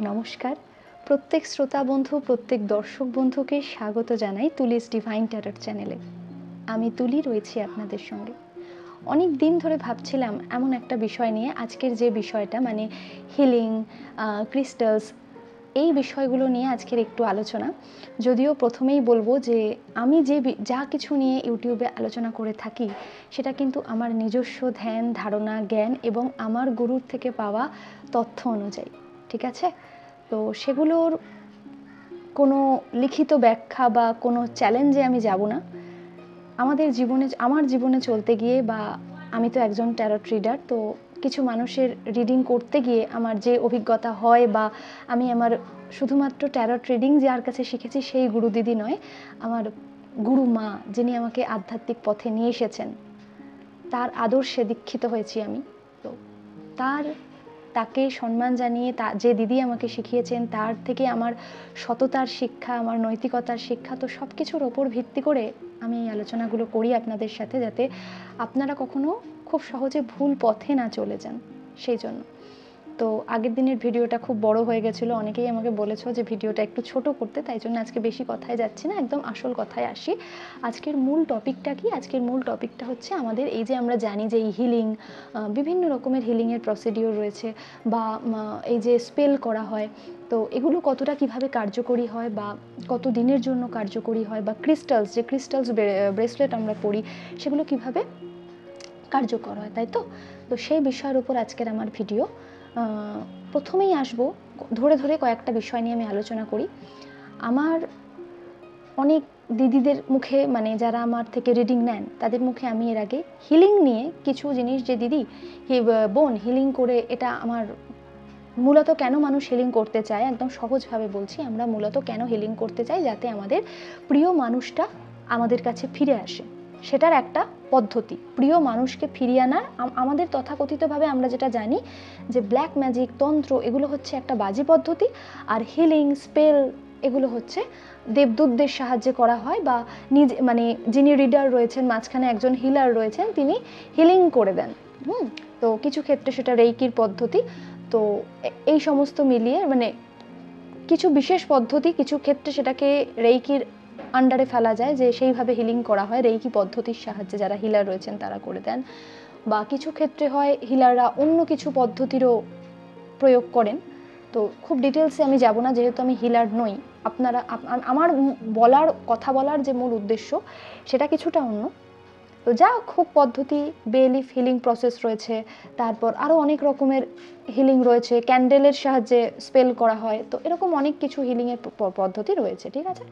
নমস্কার। প্রত্যেক শ্রোতা বন্ধু, প্রত্যেক দর্শক বন্ধুকে স্বাগত জানাই তুলিস ডিভাইন ট্যারট চ্যানেলে। আমি তুলি রয়েছি আপনাদের সঙ্গে। অনেক দিন ধরে ভাবছিলাম এমন একটা বিষয় নিয়ে, আজকের যে বিষয়টা মানে হিলিং, ক্রিস্টালস, এই বিষয়গুলো নিয়ে আজকের একটু আলোচনা। যদিও প্রথমেই বলবো যে আমি যা কিছু নিয়ে ইউটিউবে আলোচনা করে থাকি সেটা কিন্তু আমার নিজস্ব ধ্যান, ধারণা, জ্ঞান এবং আমার গুরুর থেকে পাওয়া তথ্য অনুযায়ী, ঠিক আছে? তো সেগুলোর কোনো লিখিত ব্যাখ্যা বা কোনো চ্যালেঞ্জে আমি যাব না। আমার জীবনে চলতে গিয়ে, বা আমি তো একজন ট্যারট রিডার, তো কিছু মানুষের রিডিং করতে গিয়ে আমার যে অভিজ্ঞতা হয়, বা আমি আমার শুধুমাত্র ট্যারট রিডিং যার কাছে শিখেছি সেই গুরু দিদি নয়, আমার গুরু মা যিনি আমাকে আধ্যাত্মিক পথে নিয়ে এসেছেন, তার আদর্শে দীক্ষিত হয়েছি আমি। তো তাকে সম্মান জানিয়ে যে দিদি আমাকে শিখিয়েছেন তার থেকে আমার সততার শিক্ষা, আমার নৈতিকতার শিক্ষা, তো সব কিছুর ওপর ভিত্তি করে আমি এই আলোচনাগুলো করি আপনাদের সাথে, যাতে আপনারা কখনো খুব সহজে ভুল পথে না চলে যান। সেই জন্য তো আগের দিনের ভিডিওটা খুব বড় হয়ে গেছিলো, অনেকেই আমাকে বলেছো যে ভিডিওটা একটু ছোট করতে, তাই জন্য আজকে বেশি কথায় যাচ্ছি না, একদম আসল কথায় আসি। আজকের মূল টপিকটা কি? আজকের মূল টপিকটা হচ্ছে আমাদের এই যে আমরা জানি যে এই হিলিং, বিভিন্ন রকমের হিলিংয়ের প্রসিডিওর রয়েছে, বা এই যে স্পেল করা হয়, তো এগুলো কতটা কিভাবে কার্যকরী হয় বা কত দিনের জন্য কার্যকরী হয়, বা ক্রিস্টালস ব্রেসলেট আমরা পরি সেগুলো কিভাবে কার্যকর হয়, তাই তো? তো সেই বিষয়ের উপর আজকের আমার ভিডিও। প্রথমেই আসবো, ধরে ধরে কয়েকটা বিষয় নিয়ে আমি আলোচনা করি। আমার অনেক দিদিদের মুখে, মানে যারা আমার থেকে রিডিং নেন তাদের মুখে আমি এর আগে হিলিং নিয়ে কিছু জিনিস, যে দিদি বোন হিলিং করে এটা আমার মূলত কেন মানুষ হিলিং করতে চায়, একদম সহজভাবে বলছি, আমরা মূলত কেন হিলিং করতে চাই, যাতে আমাদের প্রিয় মানুষটা আমাদের কাছে ফিরে আসে। সেটার একটা পদ্ধতি, প্রিয় মানুষকে ফিরিয়ে আনার। আমাদের তথাকথিতভাবে আমরা যেটা জানি যে ব্ল্যাক ম্যাজিক, তন্ত্র, এগুলো হচ্ছে একটা বাজে পদ্ধতি, আর হিলিং, স্পেল, এগুলো হচ্ছে দেবদূতদের সাহায্যে করা হয়, বা নিজে মানে যিনি রিডার রয়েছেন, মাঝখানে একজন হিলার রয়েছেন, তিনি হিলিং করে দেন। তো কিছু ক্ষেত্রে সেটা রেইকির পদ্ধতি। তো এই সমস্ত মিলিয়ে মানে কিছু বিশেষ পদ্ধতি, কিছু ক্ষেত্রে সেটাকে রেইকির আন্ডারে ফেলা যায়, যে সেইভাবে হিলিং করা হয় রেইকি পদ্ধতির সাহায্যে, যারা হিলার রয়েছেন তারা করে দেন। বা কিছু ক্ষেত্রে হয় হিলাররা অন্য কিছু পদ্ধতিরও প্রয়োগ করেন। তো খুব ডিটেলসে আমি যাব না, যেহেতু আমি হিলার নই। আপনারা আমার কথা বলার যে মূল উদ্দেশ্য সেটা কিছুটা অন্য। তো যা খুব পদ্ধতি, বেলিফ হিলিং প্রসেস রয়েছে, তারপর আরও অনেক রকমের হিলিং রয়েছে, ক্যান্ডেলের সাহায্যে স্পেল করা হয়, তো এরকম অনেক কিছু হিলিংয়ের পদ্ধতি রয়েছে, ঠিক আছে?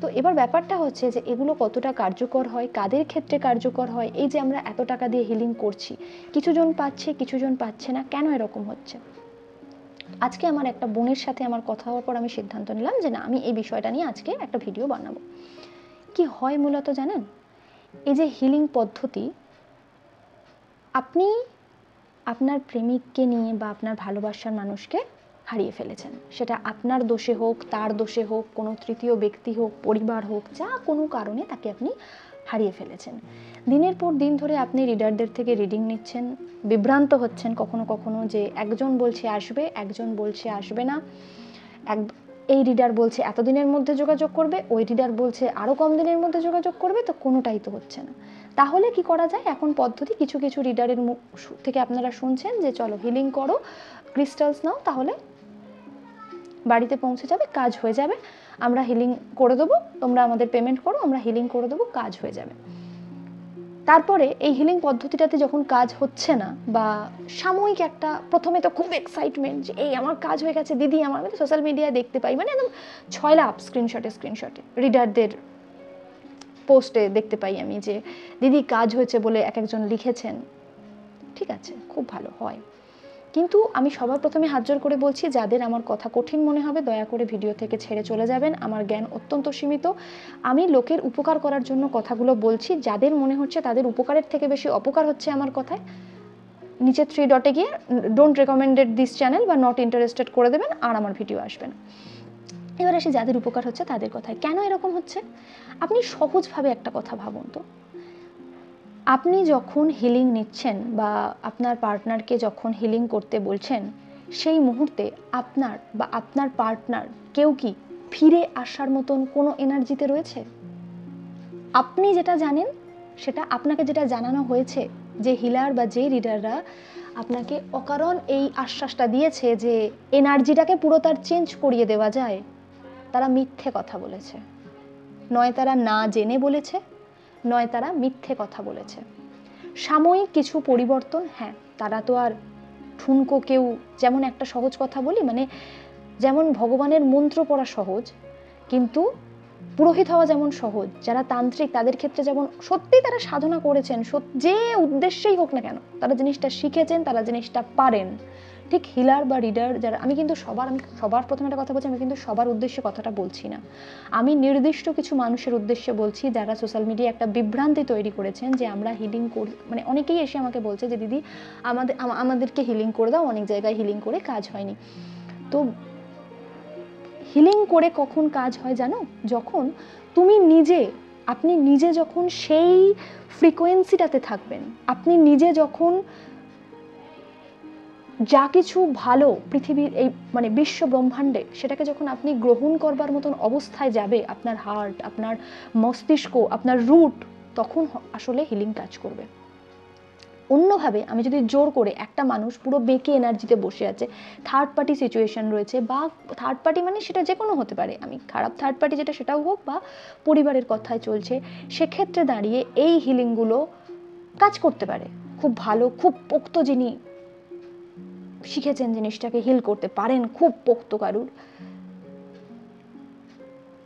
তো এবার ব্যাপারটা হচ্ছে যে এগুলো কতটা কার্যকর হয়, কাদের ক্ষেত্রে কার্যকর হয়, এই যে আমরা এত টাকা দিয়ে হিলিং করছি, কিছুজন পাচ্ছে কিছুজন পাচ্ছে না, কেন এরকম হচ্ছে? আজকে আমার একটা বোনের সাথে আমার কথা হওয়ার পর আমি সিদ্ধান্ত নিলাম যে না, আমি এই বিষয়টা নিয়ে আজকে একটা ভিডিও বানাবো। কি হয় মূলত জানেন? এই যে হিলিং পদ্ধতি, আপনি আপনার প্রেমিককে নিয়ে বা আপনার ভালোবাসার মানুষকে হারিয়ে ফেলেছেন, সেটা আপনার দোষে হোক, তার দোষে হোক, কোনো তৃতীয় ব্যক্তি হোক, পরিবার হোক, যা কোনো কারণে তাকে আপনি হারিয়ে ফেলেছেন। দিনের পর দিন ধরে আপনি রিডারদের থেকে রিডিং নিচ্ছেন, বিভ্রান্ত হচ্ছেন কখনো কখনো, যে একজন বলছে আসবে, একজন বলছে আসবে না, এই রিডার বলছে এতদিনের মধ্যে যোগাযোগ করবে, ওই রিডার বলছে আরও কম দিনের মধ্যে যোগাযোগ করবে, তো কোনোটাই তো হচ্ছে না। তাহলে কি করা যায়? এখন পদ্ধতি, কিছু কিছু রিডারের মুখ থেকে আপনারা শুনছেন যে চলো হিলিং করো, ক্রিস্টালস নাও, তাহলে বাড়িতে পৌঁছে যাবে, কাজ হয়ে যাবে, আমরা হিলিং করে দেবো, তোমরা আমাদের পেমেন্ট করো, আমরা হিলিং করে দেবো, কাজ হয়ে যাবে। তারপরে এই হিলিং পদ্ধতিটাতে যখন কাজ হচ্ছে না, বা সাময়িক একটা, প্রথমে তো খুব এক্সাইটমেন্ট যে এই আমার কাজ হয়ে গেছে, দিদি আমার, সোশ্যাল মিডিয়ায় দেখতে পাই, মানে একদম ছয়লাপ স্ক্রিনশটে রিডারদের পোস্টে দেখতে পাই আমি যে দিদি কাজ হয়েছে বলে এক একজন লিখেছেন। ঠিক আছে, খুব ভালো হয়, কিন্তু আমি সবার প্রথমে হাত জোর করে বলছি, যাদের আমার কথা কঠিন মনে হবে দয়া করে ভিডিও থেকে ছেড়ে চলে যাবেন। আমার জ্ঞান অত্যন্ত সীমিত, আমি লোকের উপকার করার জন্য কথাগুলো বলছি। যাদের মনে হচ্ছে তাদের উপকারের থেকে বেশি অপকার হচ্ছে আমার কথায়, নিচে 3 ডটে গিয়ে ডোন্ট রেকমেন্ডেড দিস চ্যানেল বা নট ইন্টারেস্টেড করে দেবেন, আর আমার ভিডিও আসবে না। এবার আসি যাদের উপকার হচ্ছে তাদের কথায়। কেন এরকম হচ্ছে? আপনি সহজভাবে একটা কথা ভাবুন তো, আপনি যখন হিলিং নিচ্ছেন বা আপনার পার্টনারকে যখন হিলিং করতে বলছেন, সেই মুহূর্তে আপনার বা আপনার পার্টনার কেউ কি ফিরে আসার মতন কোনো এনার্জিতে রয়েছে? আপনি যেটা জানেন, সেটা আপনাকে যেটা জানানো হয়েছে, যে হিলার বা যে রিডাররা আপনাকে অকারণ এই আশ্বাসটা দিয়েছে যে এনার্জিটাকে পুরো তার চেঞ্জ করিয়ে দেওয়া যায়, তারা মিথ্যে কথা বলেছে। নয় তারা না জেনে বলেছে, নয় তারা মিথ্যে কথা বলেছে। সাময়িক কিছু পরিবর্তন, হ্যাঁ, তারা তো আর ঠুনকো কেউ, যেমন একটা সহজ কথা বলি, মানে যেমন ভগবানের মন্ত্র পড়া সহজ, কিন্তু পুরোহিত হওয়া যেমন সহজ, যারা তান্ত্রিক তাদের ক্ষেত্রে যেমন সত্যি তারা সাধনা করেছেন, যে উদ্দেশ্যেই হোক না কেন তারা জিনিসটা শিখেছেন, তারা জিনিসটা পারেন, ঠিক হিলার বা রিডার যারা, আমি সবার প্রথমে একটা কথা বলছি, আমি কিন্তু সবার উদ্দেশ্যে কথাটা বলছি না, আমি নির্দিষ্ট কিছু মানুষের উদ্দেশ্যে বলছি যারা সোশ্যাল মিডিয়ায় একটা বিভ্রান্তি তৈরি করেছেন যে আমরা হিলিং করি, মানে অনেকেই এসে আমাকে বলছে যে দিদি আমাদেরকে হিলিং করে দাও, অনেক জায়গায় হিলিং করে কাজ হয়নি। তো হিলিং করে কখন কাজ হয় জানো? যখন আপনি নিজে যখন সেই ফ্রিকোয়েন্সিটাতে থাকবেন, আপনি নিজে যখন যা কিছু ভালো পৃথিবীর এই মানে বিশ্ব ব্রহ্মাণ্ডে, সেটাকে যখন আপনি গ্রহণ করবার মতন অবস্থায় যাবে আপনার হার্ট, আপনার মস্তিষ্ক, আপনার রুট, তখন আসলে হিলিং কাজ করবে। অন্যভাবে আমি যদি জোর করে, একটা মানুষ পুরো বেঁকে এনার্জিতে বসে আছে, থার্ড পার্টি সিচুয়েশন রয়েছে, বা থার্ড পার্টি মানে সেটা যে কোনো হতে পারে, আমি খারাপ থার্ড পার্টি যেটা সেটাও হোক, বা পরিবারের কথায় চলছে, সেক্ষেত্রে দাঁড়িয়ে এই হিলিংগুলো কাজ করতে পারে। খুব ভালো, খুব পোক্ত, যিনি শিখেছেন জিনিসটাকে হিল করতে পারেন, খুব পোক্ত কারুর,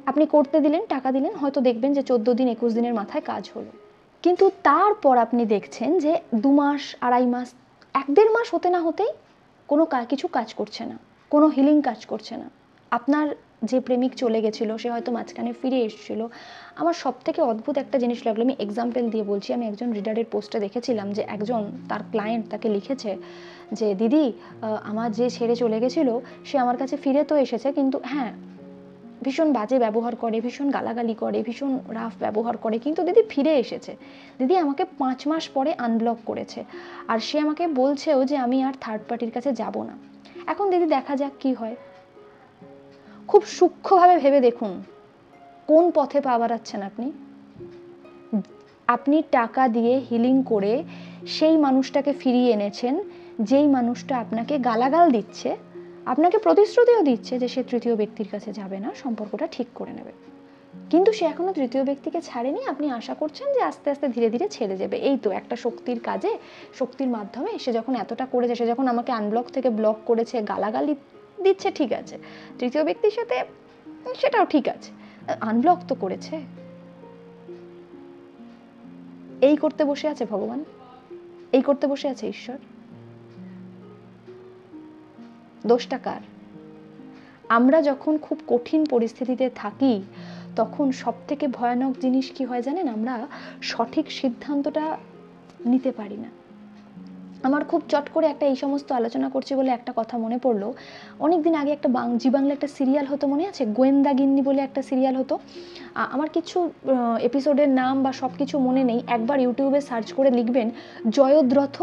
আপনি করতে দিলেন, টাকা দিলেন, হয়তো দেখবেন যে 14 দিন 21 দিনের মাথায় কাজ হলো। কিন্তু তারপর আপনি দেখছেন যে 2 মাস, 2.5 মাস, 1-1.5 মাস হতে না হতেই কোনো কিছু কাজ করছে না, কোনো হিলিং কাজ করছে না। আপনার যে প্রেমিক চলে গেছিল, সে হয়তো মাঝখানে ফিরে এসেছিল। আমার সব থেকে অদ্ভুত একটা জিনিস লাগলো, আমি এক্সাম্পল দিয়ে বলছি। আমি একজন রিডারের পোস্টে দেখেছিলাম যে একজন, তার ক্লায়েন্ট তাকে লিখেছে যে দিদি, আমার যে ছেড়ে চলে গেছিল সে আমার কাছে ফিরে তো এসেছে, কিন্তু হ্যাঁ ভীষণ বাজে ব্যবহার করে, ভীষণ গালাগালি করে, ভীষণ রাফ ব্যবহার করে, কিন্তু দিদি ফিরে এসেছে। দিদি আমাকে 5 মাস পরে আনব্লক করেছে, আর সে আমাকে বলছেও যে আমি আর থার্ড পার্টির কাছে যাব না। এখন দিদি দেখা যাক কি হয়। খুব সূক্ষ্মভাবে ভেবে দেখুন কোন পথে পা বাড়াচ্ছেন আপনি। আপনি টাকা দিয়ে হিলিং করে সেই মানুষটাকে ফিরিয়ে এনেছেন, যেই মানুষটা আপনাকে গালাগাল দিচ্ছে, আপনাকে প্রতিশ্রুতিও দিচ্ছে যে সে তৃতীয় ব্যক্তির কাছে যাবে না, সম্পর্কটা ঠিক করে নেবে, কিন্তু সে এখনো তৃতীয় ব্যক্তিকে ছাড়েনি। আপনি আশা করছেন যে আস্তে আস্তে ধীরে ধীরে ছেড়ে যাবে। এই তো একটা শক্তির কাজে, শক্তির মাধ্যমে সে যখন এতটা করেছে, সে যখন আমাকে আনব্লক থেকে ব্লক করেছে, গালাগালি দিচ্ছে, ঠিক আছে, তৃতীয় ব্যক্তির সাথে সেটাও ঠিক আছে, আনব্লক তো করেছে। এই করতে বসে আছে ভগবান, এই করতে বসে আছে ঈশ্বর। দোষটা কার? আমরা যখন খুব কঠিন পরিস্থিতিতে থাকি, তখন সব থেকে ভয়ানক জিনিস কি হয় জানেন? আমরা সঠিক সিদ্ধান্তটা নিতে পারি না। আমার খুব চট করে একটা, এই সমস্ত আলোচনা করছি বলে একটা কথা মনে পড়লো। অনেকদিন আগে একটা জি বাংলা একটা সিরিয়াল হতো, মনে আছে? গোয়েন্দাগিন্নি বলে একটা সিরিয়াল হতো। আমার কিছু এপিসোডের নাম বা সব কিছু মনে নেই, একবার ইউটিউবে সার্চ করে লিখবেন জয়দ্রথ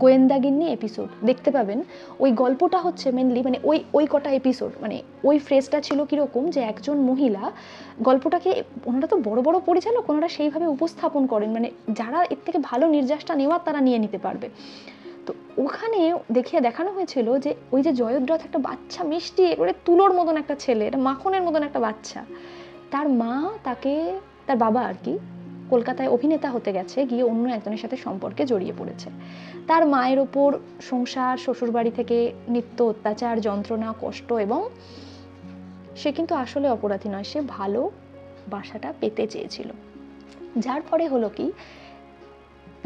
গোয়েন্দাগিন্নি এপিসোড, দেখতে পাবেন। ওই গল্পটা হচ্ছে মেনলি, মানে ওই কটা এপিসোড, মানে ওই ফ্রেজটা ছিল কীরকম, যে একজন মহিলা, গল্পটাকে ওনারা তো বড় বড় পরিচালক, ওনারা সেইভাবে উপস্থাপন করেন, মানে যারা এর থেকে ভালো নির্যাসটা নেওয়ার তারা নিয়ে নিতে পারবে। তো ওখানে দেখানো হয়েছিল যে ওই যে জয়দ্রথ, একটা বাচ্চা মিষ্টি একেবারে তুলোর মতন একটা ছেলে, এটা মাখনের মতন একটা বাচ্চা, তার মা তাকে, তার বাবা আর কি, কলকাতায় অভিনেতা হতে গেছে, গিয়ে অন্য একজনের সাথে সম্পর্কে জড়িয়ে পড়েছে। তার মায়ের ওপর সংসার, শ্বশুরবাড়ি থেকে নিত্য অত্যাচার, যন্ত্রণা, কষ্ট, এবং সে কিন্তু আসলে অপরাধী নয়, সে ভালো বাসাটা পেতে চেয়েছিল। যার পরে হলো কি,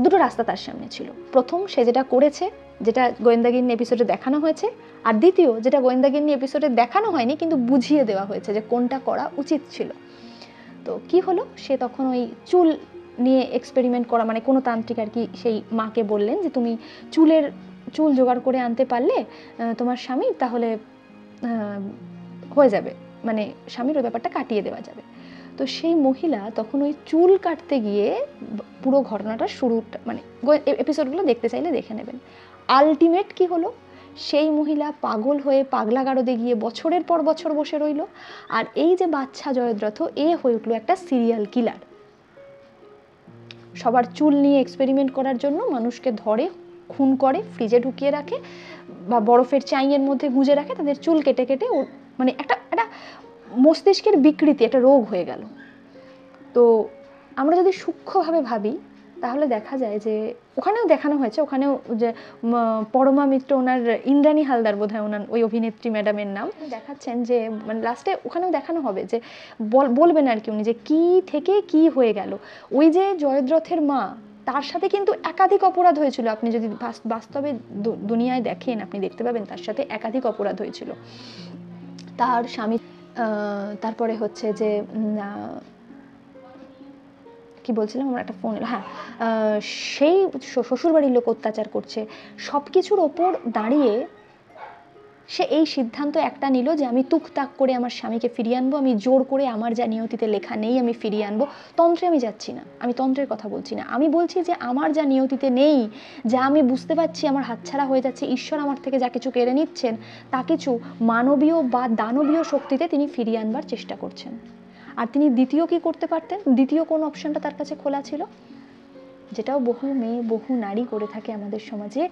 দুটো রাস্তা তার সামনে ছিল। প্রথম, সে যেটা করেছে, যেটা গোয়েন্দাগিন্নি এপিসোডে দেখানো হয়েছে, আর দ্বিতীয়, যেটা গোয়েন্দাগিন্নি এপিসোডে দেখানো হয়নি কিন্তু বুঝিয়ে দেওয়া হয়েছে যে কোনটা করা উচিত ছিল। তো কি হলো, সে তখন ওই চুল নিয়ে এক্সপেরিমেন্ট করা, মানে কোনো তান্ত্রিক আর কি সেই মাকে বললেন যে তুমি চুল জোগাড় করে আনতে পারলে তোমার স্বামীর তাহলে হয়ে যাবে, মানে স্বামীর ওই ব্যাপারটা কাটিয়ে দেওয়া যাবে। তো সেই মহিলা তখন ওই চুল কাটতে গিয়ে, পুরো ঘটনাটা শুরুটা, মানে এপিসোডগুলো দেখতে চাইলে দেখে নেবেন, আলটিমেট কি হলো, সেই মহিলা পাগল হয়ে পাগলা গারদে গিয়ে বছরের পর বছর বসে রইল, আর এই যে বাচ্চা জয়দ্রথ, এ হয়ে উঠলো একটা সিরিয়াল কিলার। সবার চুল নিয়ে এক্সপেরিমেন্ট করার জন্য মানুষকে ধরে, খুন করে, ফ্রিজে ঢুকিয়ে রাখে বা বরফের চাইয়ের মধ্যে গুঁজে রাখে, তাদের চুল কেটে কেটে মানে একটা একটা মস্তিষ্কের বিকৃতি, একটা রোগ হয়ে গেল। তো আমরা যদি সূক্ষ্মভাবে ভাবি তাহলে দেখা যায় যে ওখানেও দেখানো হয়েছে, ওখানেও যে পরমা মিত্র, ওনার ইন্দ্রাণী হালদার বোধহয় ওনার ওই অভিনেত্রী ম্যাডামের নাম, দেখাচ্ছেন যে মানে লাস্টে ওখানেও দেখানো হবে যে বলবেন আর কি উনি, যে কি থেকে কি হয়ে গেল। ওই যে জয়দ্রথের মা, তার সাথে কিন্তু একাধিক অপরাধ হয়েছিল। আপনি যদি বাস্তবে দুনিয়ায় দেখেন, আপনি দেখতে পাবেন তার সাথে একাধিক অপরাধ হয়েছিল। তার স্বামী, তারপরে হচ্ছে যে কি বলছিলাম, আমার একটা ফোন এলো, হ্যাঁ, সেই শ্বশুরবাড়ির লোক অত্যাচার করছে, সব কিছুর ওপর দাঁড়িয়ে সে এই সিদ্ধান্ত একটা নিল যে আমি তুকতাক করে আমার স্বামীকে ফিরিয়ে আনবো, আমি জোর করে আমার যা নিয়তিতে লেখা নেই আমি ফিরিয়ে আনবো। তন্ত্রে আমি যাচ্ছি না, আমি তন্ত্রের কথা বলছি না, আমি বলছি যে আমার যা নিয়তিতে নেই, যা আমি বুঝতে পারছি আমার হাতছাড়া হয়ে যাচ্ছে, ঈশ্বর আমার থেকে যা কিছু কেড়ে নিচ্ছেন, তা কিছু মানবীয় বা দানবীয় শক্তিতে তিনি ফিরিয়ে আনবার চেষ্টা করছেন। আর তিনি দ্বিতীয় কি করতে পারতেন? দ্বিতীয় কোন অপশনটা তার কাছে খোলা ছিল? যেটাও বহু মেয়ে, বহু নারী করে থাকে আমাদের সমাজে,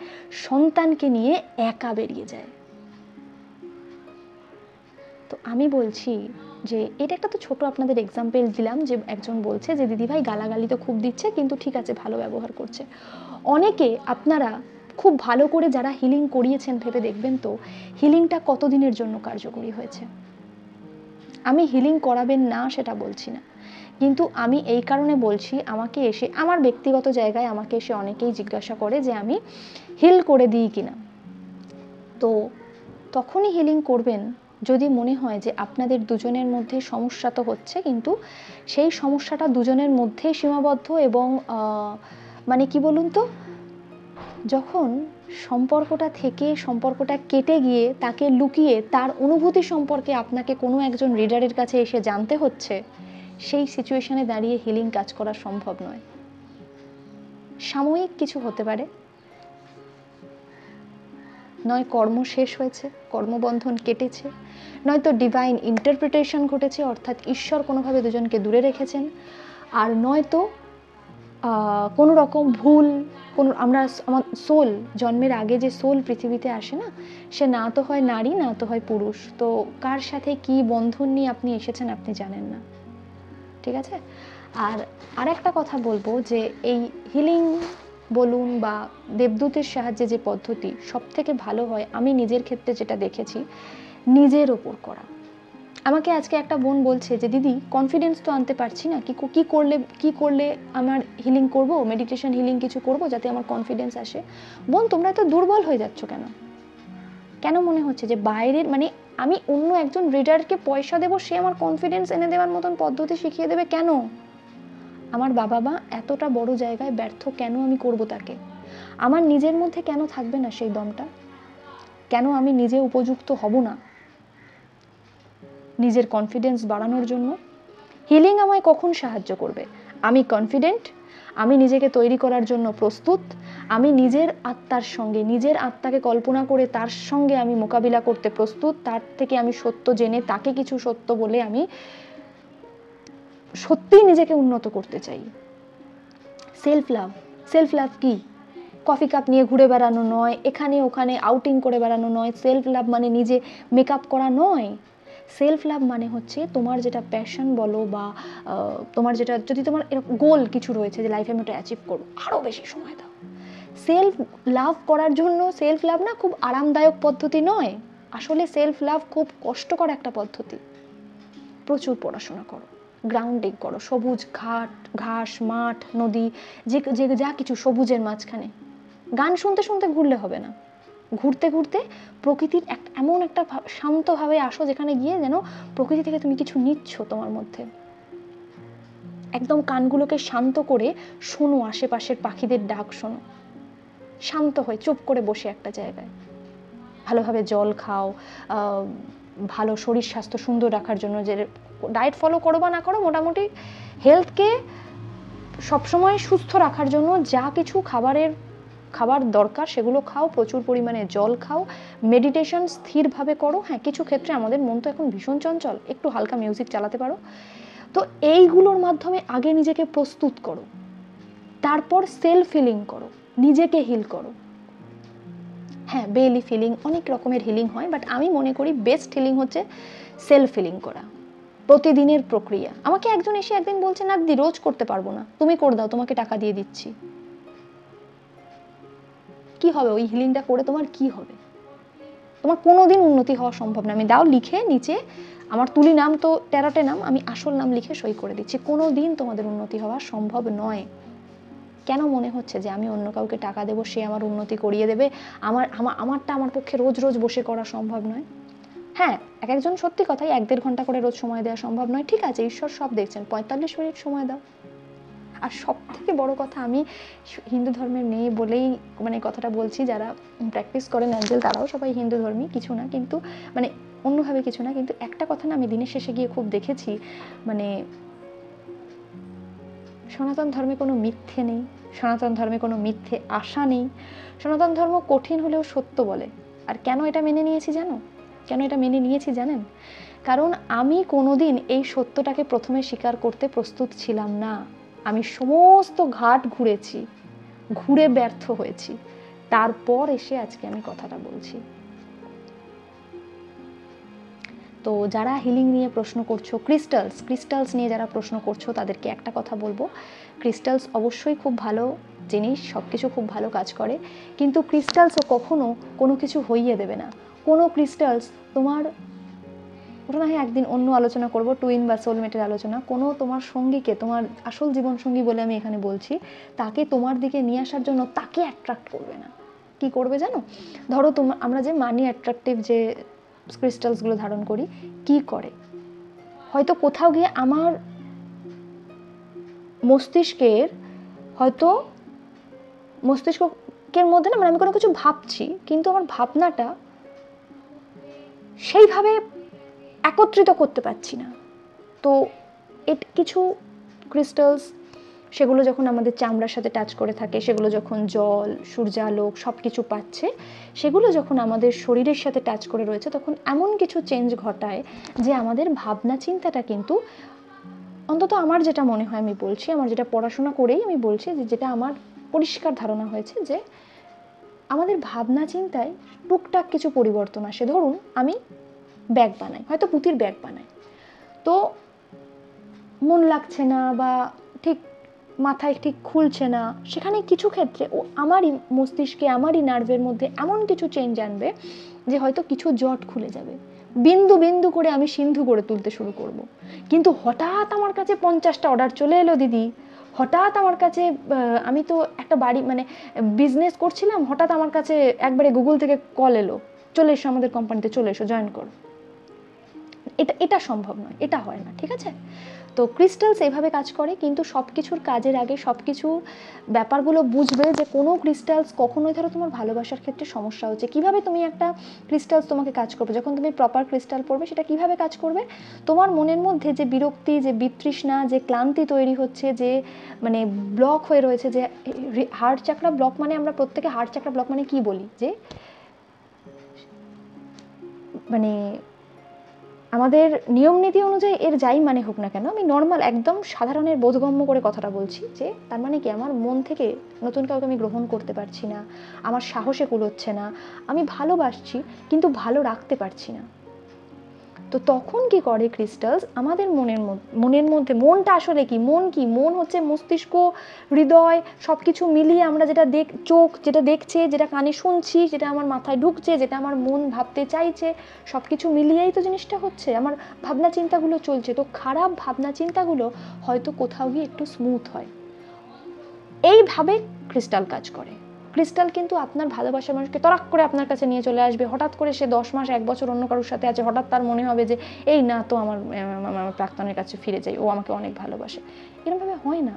সন্তানকে নিয়ে একা বেরিয়ে যায়। তো আমি বলছি যে এটা একটা তো ছোট আপনাদের এক্সাম্পল দিলাম, যে একজন বলছে যে দিদিভাই গালাগালি তো খুব দিচ্ছে, কিন্তু ঠিক আছে ভালো ব্যবহার করছে। অনেকে আপনারা খুব ভালো করে যারা হিলিং করিয়েছেন ভেবে দেখবেন তো, হিলিংটা কতদিনের জন্য কার্যকরী হয়েছে। আমি হিলিং করাবেন না সেটা বলছি না, কিন্তু আমি এই কারণে বলছি, আমাকে এসে আমার ব্যক্তিগত জায়গায় আমাকে এসে অনেকেই জিজ্ঞাসা করে যে আমি হিল করে দিই কিনা। তো তখনই হিলিং করবেন যদি মনে হয় যে আপনাদের দুজনের মধ্যে সমস্যা তো হচ্ছে, কিন্তু সেই সমস্যাটা দুজনের মধ্যে সীমাবদ্ধ, এবং মানে কি বলুন তো, যখন সম্পর্কটা থেকে সম্পর্কটা কেটে গিয়ে তাকে লুকিয়ে তার অনুভূতি সম্পর্কে আপনাকে কোনো একজন রিডারের কাছে এসে জানতে হচ্ছে, সেই সিচুয়েশনে দাঁড়িয়ে হিলিং কাজ করা সম্ভব নয়। সাময়িক কিছু হতে পারে, নয় কর্ম শেষ হয়েছে, কর্মবন্ধন কেটেছে, নয়তো ডিভাইন ইন্টারপ্রিটেশন ঘটেছে, অর্থাৎ ঈশ্বর কোনোভাবে দুজনকে দূরে রেখেছেন, আর নয়তো কোনো রকম ভুল, কোনো আমরা আমার সোল, জন্মের আগে যে সোল পৃথিবীতে আসে না, সে না তো হয় নারী, না তো হয় পুরুষ, তো কার সাথে কি বন্ধন নিয়ে আপনি এসেছেন আপনি জানেন না, ঠিক আছে। আর একটা কথা বলবো যে এই হিলিং বলুন বা দেবদূতের সাহায্যে যে পদ্ধতি সব থেকে ভালো হয়, আমি নিজের ক্ষেত্রে যেটা দেখেছি, নিজের ওপর করা। আমাকে আজকে একটা বোন বলছে যে দিদি কনফিডেন্স তো আনতে পারছি না, কি করলে আমার হিলিং করব, মেডিটেশন হিলিং কিছু করব যাতে আমার কনফিডেন্স আসে। বোন, তোমরা তো দুর্বল হয়ে যাচ্ছ কেন? কেন মনে হচ্ছে যে বাইরের, মানে আমি অন্য একজন রিডারকে পয়সা দেবো, সে আমার কনফিডেন্স এনে দেওয়ার মতন পদ্ধতি শিখিয়ে দেবে কেন? আমার বাবা মা এতটা বড় জায়গায় ব্যর্থ, কেন আমি করব তাকে? আমার নিজের মধ্যে কেন থাকবে না সেই দমটা? কেন আমি নিজে উপযুক্ত হব না নিজের কনফিডেন্স বাড়ানোর জন্য? হিলিং আমায় কখন সাহায্য করবে? আমি কনফিডেন্ট, আমি নিজেকে তৈরি করার জন্য প্রস্তুত, আমি নিজের আত্মার সঙ্গে, নিজের আত্মাকে কল্পনা করে তার সঙ্গে আমি মোকাবিলা করতে প্রস্তুত, তার থেকে আমি সত্য জেনে তাকে কিছু সত্য বলে আমি সত্যিই নিজেকে উন্নত করতে চাই। সেলফ লাভ কি? কফি কাপ নিয়ে ঘুরে বেড়ানো নয়, এখানে ওখানে আউটিং করে বেড়ানো নয়। সেলফ লাভ মানে নিজে মেকআপ করা নয়। সেলফ লাভ মানে হচ্ছে তোমার যেটা প্যাশন বলো বা তোমার যেটা, যদি তোমার গোল কিছু রয়েছে যে লাইফে আমি ওটা অ্যাচিভ করবো, আরও বেশি সময় দাও। সেলফ লাভ করার জন্য, সেলফ লাভ না খুব আরামদায়ক পদ্ধতি নয়, আসলে সেলফ লাভ খুব কষ্টকর একটা পদ্ধতি। প্রচুর পড়াশোনা করো, গ্রাউন্ডিং করো, সবুজ ঘাস, মাঠ, নদী, যে যা কিছু সবুজের মাঝখানে গান শুনতে শুনতে ঘুরলে হবে না। ঘুরতে ঘুরতে প্রকৃতির এমন একটা শান্তভাবে আসো যেখানে গিয়ে যেন প্রকৃতি থেকে তুমি কিছু নিচ্ছ তোমার মধ্যে। একদম কানগুলোকে শান্ত করে শোনো, আশেপাশের পাখিদের ডাক শোনো, শান্ত হয়ে চুপ করে বসে একটা জায়গায়। ভালোভাবে জল খাও, ভালো শরীর স্বাস্থ্য সুন্দর রাখার জন্য যে ডায়েট ফলো করো বা না করো, মোটামুটি হেলথকে সবসময় সুস্থ রাখার জন্য যা কিছু খাবারের খাবার দরকার সেগুলো খাও, প্রচুর পরিমাণে জল খাও, মেডিটেশন স্থিরভাবে করো। হ্যাঁ, কিছু ক্ষেত্রে আমাদের মন তো এখন ভীষণ চঞ্চল, একটু হালকা মিউজিক চালাতে পারো। তো এইগুলোর মাধ্যমে আগে নিজেকে প্রস্তুত করো, তারপর সেলফ হিলিং করো, নিজেকে হিল করো। হ্যাঁ, বেলি ফিলিং, অনেক রকমের হিলিং হয়, বাট আমি মনে করি বেস্ট হিলিং হচ্ছে সেলফ হিলিং করা, প্রতিদিনের প্রক্রিয়া। আমাকে একজন এসে একদিন বলছে, না দিদি রোজ করতে পারবো না, তুমি করে দাও, তোমাকে টাকা দিয়ে দিচ্ছি। কি হবে ওই হিলিংটা করে? তোমার কি হবে? তোমার কোনোদিন উন্নতি হওয়া সম্ভব না। আমি দাও লিখে নিচে, আমার তুলি নাম তো টেরাটে নাম, আমি আসল নাম লিখে সই করে দিচ্ছি, কোনোদিন তোমাদের উন্নতি হওয়া সম্ভব নয়। কেন মনে হচ্ছে যে আমি অন্য কাউকে টাকা দেবো, সে আমার উন্নতি করিয়ে দেবে? আমারটা আমার পক্ষে রোজ রোজ বসে করা সম্ভব নয়। হ্যাঁ, এক একজন সত্যি কথাই 1-1.5 ঘন্টা করে রোজ সময় দেওয়া সম্ভব নয়, ঠিক আছে, ঈশ্বর সব দেখছেন, 45 মিনিট সময় দাও। আর সব থেকে বড় কথা, আমি হিন্দু ধর্মের মেয়ে বলেই মানে কথাটা বলছি, যারা প্র্যাকটিস করেন অ্যাঞ্জেল তারাও সবাই হিন্দু ধর্মী, কিছু না কিন্তু মানে অন্যভাবে কিছু না, কিন্তু একটা কথা না আমি দিনের শেষে গিয়ে খুব দেখেছি, মানে সনাতন ধর্মে কোনো মিথ্যে নেই, সনাতন ধর্মে কোনো মিথ্যে আশা নেই। সনাতন ধর্ম কঠিন হলেও সত্য বলে। আর কেন এটা মেনে নিয়েছি জানো? কেন এটা মেনে নিয়েছি জানেন? কারণ আমি কোনোদিন এই সত্যটাকে প্রথমে স্বীকার করতে প্রস্তুত ছিলাম না। আমি সমস্ত ঘাট ঘুরেছি, ঘুরে ব্যর্থ হয়েছি, তারপর এসে আজকে আমি কথাটা বলছি। তো যারা হিলিং নিয়ে প্রশ্ন করছো, ক্রিস্টালস নিয়ে যারা প্রশ্ন করছো, তাদেরকে একটা কথা বলবো, ক্রিস্টালস অবশ্যই খুব ভালো জিনিস, সব কিছু খুব ভালো কাজ করে, কিন্তু ক্রিস্টালসও কখনো কোনো কিছু হইয়ে দেবে না। কোনো ক্রিস্টালস তোমার, ওটা না হয় একদিন অন্য আলোচনা করব, টুইন বা সোলমেটের আলোচনা, কোনো তোমার সঙ্গীকে, তোমার আসল জীবন সঙ্গী বলে আমি এখানে বলছি, তাকে তোমার দিকে নিয়ে আসার জন্য তাকে অ্যাট্রাক্ট করবে না। কি করবে জানো? ধরো আমরা যে মানি অ্যাট্রাকটিভ যে ক্রিস্টালসগুলো ধারণ করি, কি করে? হয়তো কোথাও গিয়ে আমার মস্তিষ্কের, হয়তো মস্তিষ্কের মধ্যে না, মানে আমি কোনো কিছু ভাবছি, কিন্তু আমার ভাবনাটা সেইভাবে একত্রিত করতে পারছি না। তো কিছু ক্রিস্টালস, সেগুলো যখন আমাদের চামড়ার সাথে টাচ করে থাকে, সেগুলো যখন জল, সূর্যালোক সব কিছু পাচ্ছে, সেগুলো যখন আমাদের শরীরের সাথে টাচ করে রয়েছে, তখন এমন কিছু চেঞ্জ ঘটায় যে আমাদের ভাবনা চিন্তাটা কিন্তু, অন্তত আমার যেটা মনে হয় আমি বলছি, আমার যেটা পড়াশোনা করেই আমি বলছি, যে যেটা আমার পরিষ্কার ধারণা হয়েছে, যে আমাদের ভাবনা চিন্তায় টুকটাক কিছু পরিবর্তন আসে। ধরুন আমি ব্যাগ বানাই, হয়তো পুঁতির ব্যাগ বানাই, তো মন লাগছে না বা ঠিক মাথায় ঠিক খুলছে না, সেখানে কিছু ক্ষেত্রে ও আমারই মস্তিষ্কে, আমারই নার্ভের মধ্যে এমন কিছু চেঞ্জ আনবে যে হয়তো কিছু জট খুলে যাবে, বিন্দু বিন্দু করে আমি সিন্ধু গড়ে তুলতে শুরু করব। কিন্তু হঠাৎ আমার কাছে 50টা অর্ডার চলে এলো দিদি, হঠাৎ আমার কাছে, আমি তো একটা বাড়ি মানে বিজনেস করছিলাম, হঠাৎ আমার কাছে একবারে গুগল থেকে কল এলো, চলে এসো আমাদের কোম্পানিতে, চলে এসো, জয়েন করো। এটা সম্ভব নয়, এটা হয় না, ঠিক আছে? তো ক্রিস্টালস এইভাবে কাজ করে, কিন্তু সব কিছুর কাজের আগে সব কিছুর ব্যাপারগুলো বুঝবে, যে কোনো ক্রিস্টালস কখনোই, ধরো তোমার ভালোবাসার ক্ষেত্রে সমস্যা হচ্ছে, কিভাবে তুমি একটা ক্রিস্টালস তোমাকে কাজ করবে, যখন তুমি প্রপার ক্রিস্টাল পড়বে, সেটা কিভাবে কাজ করবে? তোমার মনের মধ্যে যে বিরক্তি, যে বিতৃষ্ণা, যে ক্লান্তি তৈরি হচ্ছে, যে মানে ব্লক হয়ে রয়েছে, যে হার্ট চাকরা ব্লক, মানে আমরা প্রত্যেকে হার্ট চাকরা ব্লক মানে কি বলি, যে মানে আমাদের নিয়ম নীতি অনুযায়ী এর যাই মানে হোক না কেন, আমি নর্মাল একদম সাধারণের বোধগম্য করে কথাটা বলছি, যে তার মানে কি, আমার মন থেকে নতুন কাউকে আমি গ্রহণ করতে পারছি না, আমার সাহসে কুলোচ্ছে না, আমি ভালোবাসছি কিন্তু ভালো রাখতে পারছি না। তো তখন কি করে ক্রিস্টালস, আমাদের মনের মধ্যে, মনটা আসলে কি, মন হচ্ছে মস্তিষ্ক, হৃদয় সব কিছু মিলিয়ে আমরা যেটা চোখ যেটা দেখছে, যেটা কানে শুনছি, যেটা আমার মাথায় ঢুকছে, যেটা আমার মন ভাবতে চাইছে, সব কিছু মিলিয়েই তো জিনিসটা হচ্ছে, আমার ভাবনা চিন্তাগুলো চলছে। তো খারাপ ভাবনা চিন্তাগুলো হয়তো কোথাও গিয়ে একটু স্মুথ হয়, এইভাবে ক্রিস্টাল কাজ করে। ক্রিস্টাল কিন্তু আপনার ভালোবাসার মানুষকে তরাক করে আপনার কাছে নিয়ে চলে আসবে, হঠাৎ করে সে 10 মাস 1 বছর অন্য কারোর সাথে আছে, হঠাৎ তার মনে হবে যে এই না তো আমার প্রাক্তনের কাছে ফিরে যাই, ও আমাকে অনেক ভালোবাসে। এরকমভাবে হয় না।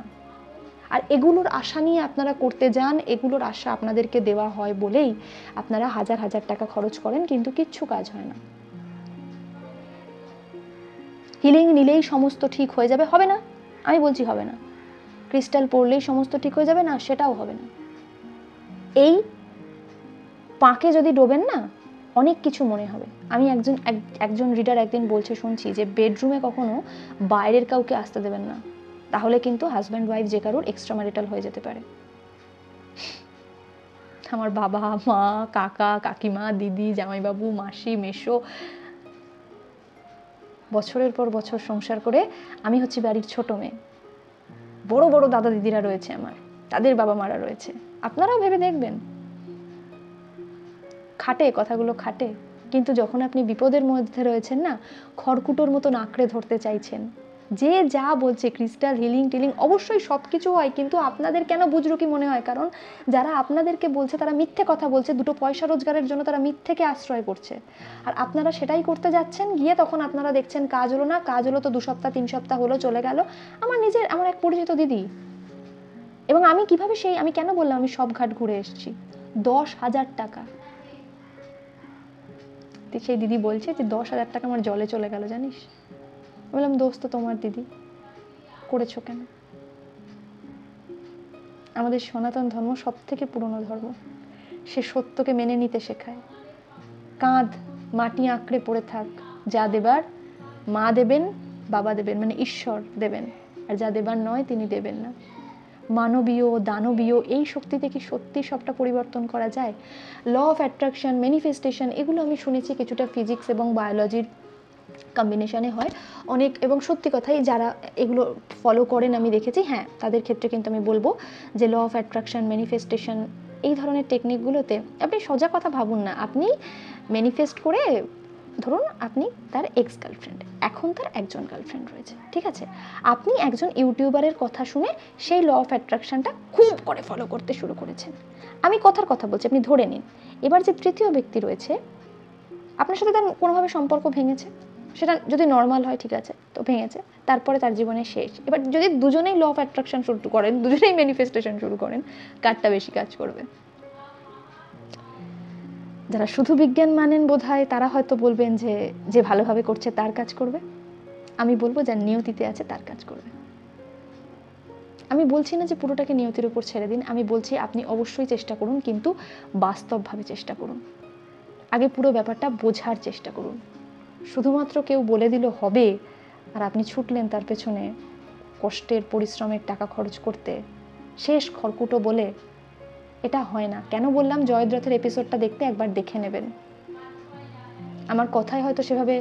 আর এগুলোর আশা নিয়ে আপনারা করতে যান, এগুলোর আশা আপনাদেরকে দেওয়া হয় বলেই আপনারা হাজার হাজার টাকা খরচ করেন, কিন্তু কিচ্ছু কাজ হয় না। হিলিং নিলেই সমস্ত ঠিক হয়ে যাবে, হবে না, আমি বলছি হবে না। ক্রিস্টাল পড়লেই সমস্ত ঠিক হয়ে যাবে না, সেটাও হবে না। এই পাঁকে যদি ডোবেন না, অনেক কিছু মনে হবে। আমি একজন রিডার একদিন বলছে শুনছি যে বেডরুমে কখনো বাইরের কাউকে আসতে দেবেন না, তাহলে কিন্তু হাজব্যান্ড ওয়াইফ যে কারোর এক্সট্রা ম্যারিটাল হয়ে যেতে পারে। আমার বাবা মা কাকা কাকিমা দিদি জামাইবাবু মাসি মেসো বছরের পর বছর সংসার করে আমি হচ্ছি বাড়ির ছোট মেয়ে, বড় বড় দাদা দিদিরা রয়েছে আমার, তাদের বাবা মারা রয়েছে। আপনারাও ভেবে দেখবেন, খাটে কথাগুলো খাটে, কিন্তু যখন আপনি বিপদের মধ্যে রয়েছেন না, খড়কুটোর মতো আঁকড়ে ধরতে চাইছেন। যে যা বলছে ক্রিস্টাল হিলিং টিলিং অবশ্যই সব কিছু হয়, কিন্তু আপনাদের কেন বুজরুকি মনে হয়? কারণ যারা আপনাদেরকে বলছে তারা মিথ্যে কথা বলছে, দুটো পয়সা রোজগারের জন্য তারা মিথ্যেকে আশ্রয় করছে, আর আপনারা সেটাই করতে যাচ্ছেন। গিয়ে তখন আপনারা দেখছেন কাজ হলো না, কাজ হলো তো 2 সপ্তাহ 3 সপ্তাহ হলো চলে গেল। আমার এক পরিচিত দিদি, এবং আমি কিভাবে আমি কেন বললাম আমি সব ঘাট ঘুরে এসেছি, 10,000 টাকা সেই দিদি বলছে যে 10,000 টাকা আমার জলে চলে গেল জানিস। বললাম দোষ তো তোমার দিদি, করেছো কেন? আমাদের সনাতন ধর্ম সব থেকে পুরনো ধর্ম, সে সত্যকে মেনে নিতে শেখায়। কাঁধ মাটি আঁকড়ে পড়ে থাক, যা দেবার মা দেবেন বাবা দেবেন, মানে ঈশ্বর দেবেন, আর যা দেবার নয় তিনি দেবেন না। মানবীয় দানবীয় এই শক্তিতে কি সত্যি সবটা পরিবর্তন করা যায়? ল অফ অ্যাট্রাকশন ম্যানিফেস্টেশন এগুলো আমি শুনেছি কিছুটা ফিজিক্স এবং বায়োলজির কম্বিনেশনে হয় অনেক, এবং সত্যি কথাই যারা এগুলো ফলো করেন আমি দেখেছি, হ্যাঁ তাদের ক্ষেত্রে কিন্তু আমি বলবো যে ল অফ অ্যাট্রাকশন ম্যানিফেস্টেশন এই ধরনের টেকনিকগুলোতে আপনি সোজা কথা ভাবুন না, আপনি ম্যানিফেস্ট করে ধরুন আপনি তার এক্স গার্লফ্রেন্ড, এখন তার একজন গার্লফ্রেন্ড রয়েছে, ঠিক আছে, আপনি একজন ইউটিউবারের কথা শুনে সেই ল অফ অ্যাট্রাকশনটা খুব করে ফলো করতে শুরু করেছেন। আমি কথার কথা বলছি, আপনি ধরে নিন এবার যে তৃতীয় ব্যক্তি রয়েছে আপনার সাথে তার কোনোভাবে সম্পর্ক ভেঙেছে, সেটা যদি নর্মাল হয় ঠিক আছে, তো ভেঙেছে, তারপরে তার জীবনে শেষ। এবার যদি দুজনেই ল অফ অ্যাট্রাকশন শুরু করেন, দুজনেই ম্যানিফেস্টেশন শুরু করেন, কারটা বেশি কাজ করবে? যারা শুধু বিজ্ঞান মানেন বোধহয় তারা হয়তো বলবেন যে যে ভালোভাবে করছে তার কাজ করবে। আমি বলবো যার নিয়তিতে আছে তার কাজ করবে। আমি বলছি না যে পুরোটাকে নিয়তির উপর ছেড়ে দিন, আমি বলছি আপনি অবশ্যই চেষ্টা করুন, কিন্তু বাস্তবভাবে চেষ্টা করুন। আগে পুরো ব্যাপারটা বোঝার চেষ্টা করুন। শুধুমাত্র কেউ বলে দিল হবে আর আপনি ছুটলেন তার পেছনে কষ্টের পরিশ্রমের টাকা খরচ করতে, শেষ খড়কুটো বলে, এটা হয় না। কেন বললাম জয়দ্রথের এপিসোডটা দেখতে একবার দেখে নেবেন। আমার কথায় হয়তো সেভাবে,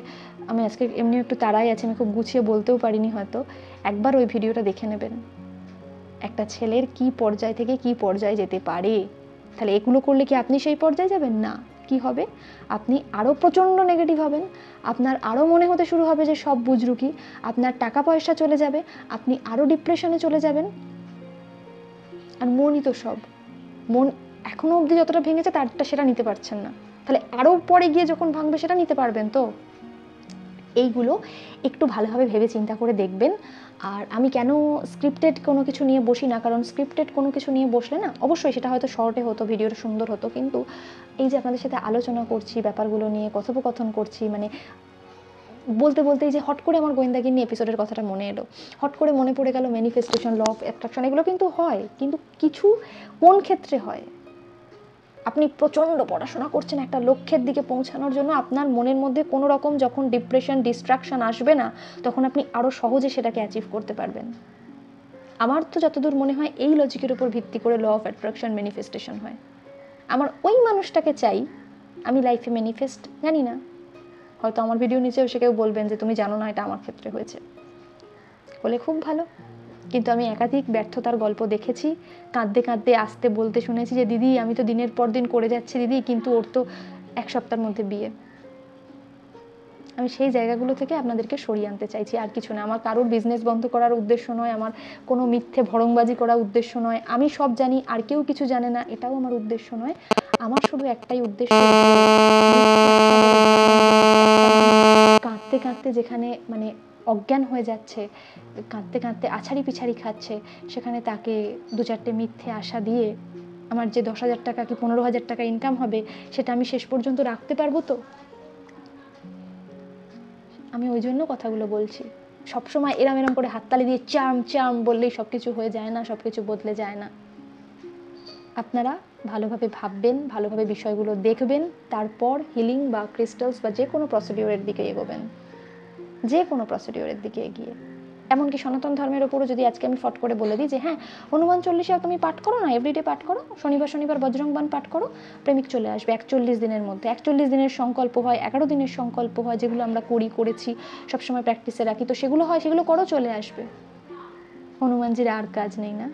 আমি আজকে এমনি একটু তাড়াই আছি, আমি খুব গুছিয়ে বলতেও পারিনি, হয়তো একবার ওই ভিডিওটা দেখে নেবেন। একটা ছেলের কি পর্যায় থেকে কি পর্যায়ে যেতে পারে, তাহলে এগুলো করলে কি আপনি সেই পর্যায়ে যাবেন? না, কি হবে, আপনি আরও প্রচণ্ড নেগেটিভ হবেন, আপনার আরও মনে হতে শুরু হবে যে সব বুজরুকি, আপনার টাকা পয়সা চলে যাবে, আপনি আরও ডিপ্রেশনে চলে যাবেন। আর মনই তো সব, মন এখনো অবধি যতটা ভেঙেছে তারটা সেটা নিতে পারছেন না, তাহলে আরও পরে গিয়ে যখন ভাঙবে সেটা নিতে পারবেন তো? এইগুলো একটু ভালোভাবে ভেবে চিন্তা করে দেখবেন। আর আমি কেন স্ক্রিপ্টেড কোনো কিছু নিয়ে বসি না, কারণ স্ক্রিপ্টেড কোনো কিছু নিয়ে বসলে না, অবশ্যই সেটা হয়তো শর্টে হতো, ভিডিওটা সুন্দর হতো, কিন্তু এই যে আপনাদের সাথে আলোচনা করছি ব্যাপারগুলো নিয়ে, কথোপকথন করছি, মানে বলতে বলতেই যে হট করে আমার গোয়েন্দাগিন্নি এপিসোডের কথাটা মনে এলো, হট করে মনে পড়ে গেল ম্যানিফেস্টেশন, ল অফ অ্যাট্রাকশন, এগুলো কিন্তু হয়, কিন্তু কিছু কোন ক্ষেত্রে হয়? আপনি প্রচণ্ড পড়াশোনা করছেন একটা লক্ষ্যের দিকে পৌঁছানোর জন্য, আপনার মনের মধ্যে কোনো রকম যখন ডিপ্রেশন ডিস্ট্রাকশন আসবে না, তখন আপনি আরও সহজে সেটাকে অ্যাচিভ করতে পারবেন। আমার তো যতদূর মনে হয় এই লজিকের উপর ভিত্তি করে ল অফ অ্যাট্রাকশন ম্যানিফেস্টেশন হয়। আমার ওই মানুষটাকে চাই, আমি লাইফে ম্যানিফেস্ট জানি না, হয়তো আমার ভিডিও নিচে এসে কেউ বলবেন যে তুমি জানো না এটা আমার ক্ষেত্রে হয়েছে, বলে খুব ভালো, কিন্তু আমি একাধিক ব্যর্থতার গল্প দেখেছি, কাঁদতে কাঁদতে আসতে বলতে শুনেছি যে দিদি আমি তো দিনের পর দিন করে যাচ্ছি দিদি, কিন্তু ওর তো 1 সপ্তাহের মধ্যে বিয়ে। আমি সেই জায়গাগুলো থেকে আপনাদেরকে সরিয়ে আনতে চাইছি, আর কিছু না। আমার কারোর বিজনেস বন্ধ করার উদ্দেশ্য নয়, আমার কোনো মিথ্যে ভড়ংবাজি করার উদ্দেশ্য নয়, আমি সব জানি আর কেউ কিছু জানে না এটাও আমার উদ্দেশ্য নয়। আমার শুধু একটাই উদ্দেশ্য, কাঁদতে কাঁদতে যেখানে মানে অজ্ঞান হয়ে যাচ্ছে, কাঁদতে কাঁদতে আছাড়ি পিছাড়ি খাচ্ছে, সেখানে তাকে 2-4টে মিথ্যে আশা দিয়ে আমার যে 10,000 টাকা কি 15,000 টাকা ইনকাম হবে সেটা আমি শেষ পর্যন্ত রাখতে পারবো তো? আমি ওই জন্য কথাগুলো বলছি। সবসময় এরম করে হাততালি দিয়ে চার্ম চার্ম বললেই সব কিছু হয়ে যায় না, সব কিছু বদলে যায় না। আপনারা ভালোভাবে ভাববেন, ভালোভাবে বিষয়গুলো দেখবেন, তারপর হিলিং বা ক্রিস্টালস বা যে কোনো প্রসিডিওরের দিকে এগোবেন, যে কোনো প্রসিডিওরের দিকে এগিয়ে। এমনকি সনাতন ধর্মের ওপরও যদি আজকে আমি ফট করে বলে দিই যে হ্যাঁ, হনুমান চল্লিশা তুমি পাঠ করো না, এভরিডে পাঠ করো, শনিবার শনিবার বজরংবান পাঠ করো, প্রেমিক চলে আসবে 41 দিনের মধ্যে। 41 দিনের সংকল্প হয়, 11 দিনের সংকল্প হয়, যেগুলো আমরা করেছি, সবসময় প্র্যাকটিসে রাখি, তো সেগুলো হয়, সেগুলো করো, চলে আসবে। হনুমানজির আর কাজ নেই না?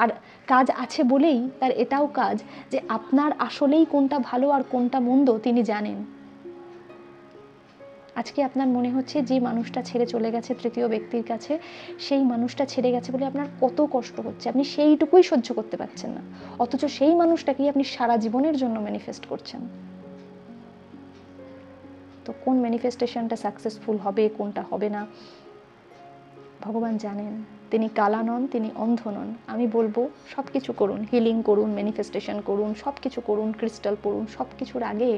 আর কাজ আছে বলেই তার এটাও কাজ যে আপনার আসলেই কোনটা ভালো আর কোনটা মন্দ তিনি জানেন। আজকে আপনার মনে হচ্ছে যে মানুষটা ছেড়ে চলে গেছে তৃতীয় ব্যক্তির কাছে, সেই মানুষটা ছেড়ে গেছে বলে আপনার কত কষ্ট হচ্ছে, আপনি সেইটুকুই সহ্য করতে পারছেন না, অথচ সেই মানুষটাকেই আপনি সারা জীবনের জন্য ম্যানিফেস্ট করছেন। তো কোন ম্যানিফেস্টেশনটা সাকসেসফুল হবে, কোনটা হবে না, ভগবান জানেন। তিনি কালা নন, তিনি অন্ধ নন। আমি বলবো সব কিছু করুন, হিলিং করুন, ম্যানিফেস্টেশন করুন, সব কিছু করুন, ক্রিস্টাল পড়ুন, সব কিছুর আগে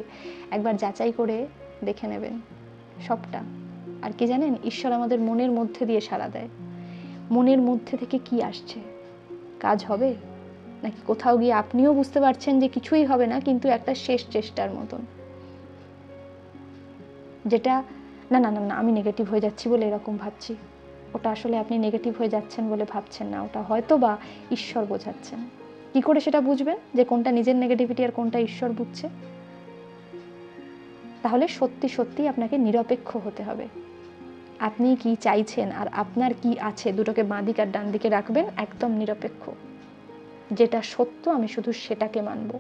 একবার যাচাই করে দেখে নেবেন সবটা। আর কি জানেন, ঈশ্বর আমাদের মনের মধ্যে দিয়ে সাড়া দেয়। মনের মধ্যে থেকে কি আসছে, কাজ হবে নাকি কোথাও গিয়ে আপনিও বুঝতে পারছেন যে কিছুই হবে না, কিন্তু একটা শেষ চেষ্টার মতন, যেটা না না না না আমি নেগেটিভ হয়ে যাচ্ছি বলে এরকম ভাবছি, ওটা আসলে আপনি নেগেটিভ হয়ে যাচ্ছেন বলে ভাবছেন না, ওটা হয়তো বা ঈশ্বর বোঝাচ্ছেন। কি করে সেটা বুঝবেন যে কোনটা নিজের নেগেটিভিটি আর কোনটা ঈশ্বর বুঝছে? তাহলে সত্যি সত্যি আপনাকে নিরপেক্ষ হতে হবে। আপনি কি চাইছেন আর আপনার কি আছে, দুটোকে বাঁ দিক আর ডান দিকে রাখবেন, একদম নিরপেক্ষ। যেটা সত্য আমি শুধু সেটাকে মানব।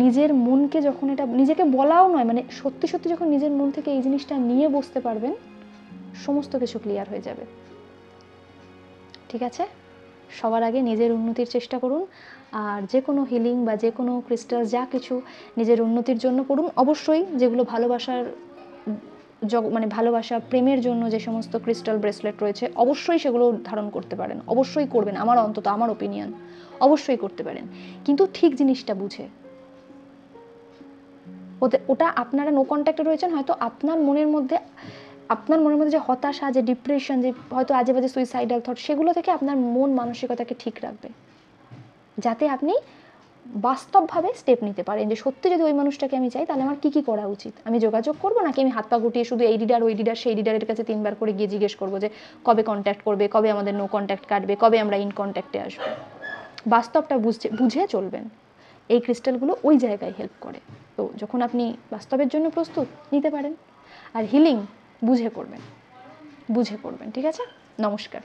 নিজের মনকে যখন, এটা নিজেকে বলাও নয়, মানে সত্যি সত্যি যখন নিজের মন থেকে এই জিনিসটা নিয়ে বসতে পারবেন, সমস্ত কিছু ক্লিয়ার হয়ে যাবে। ঠিক আছে? সবার আগে নিজের উন্নতির চেষ্টা করুন, আর যে কোনো হিলিং বা যে কোনো ক্রিস্টাল যা কিছু নিজের উন্নতির জন্য করুন। অবশ্যই যেগুলো ভালোবাসার মানে ভালোবাসা প্রেমের জন্য যে সমস্ত ক্রিস্টাল ব্রেসলেট রয়েছে, অবশ্যই সেগুলো ধারণ করতে পারেন, অবশ্যই করবেন, আমার অন্তত আমার ওপিনিয়ন, অবশ্যই করতে পারেন, কিন্তু ঠিক জিনিসটা বুঝে। ওটা আপনারা নো কন্ট্যাক্টে রয়েছেন, হয়তো আপনার মনের মধ্যে যে হতাশা, যে ডিপ্রেশন, যে হয়তো আজে বাজে সুইসাইডাল থট, সেগুলো থেকে আপনার মন মানসিকতাকে ঠিক রাখবে, যাতে আপনি বাস্তবভাবে স্টেপ নিতে পারেন যে সত্যি যদি ওই মানুষটাকে আমি চাই, তাহলে আমার কি কি করা উচিত। আমি যোগাযোগ করবো, নাকি আমি হাত পা গুটিয়ে শুধু এই লিডার ওই লিডার সেই লিডারের কাছে 3বার করে গিয়ে জিজ্ঞেস করবো যে কবে কন্ট্যাক্ট করবে, কবে আমাদের নো কন্ট্যাক্ট কাটবে, কবে আমরা ইন কন্ট্যাক্টে আসবো। বাস্তবটা বুঝে চলবেন। এই ক্রিস্টালগুলো ওই জায়গায় হেল্প করে। তো যখন আপনি বাস্তবের জন্য প্রস্তুত, নিতে পারেন। আর হিলিং বুঝে করবেন, ঠিক আছে? নমস্কার।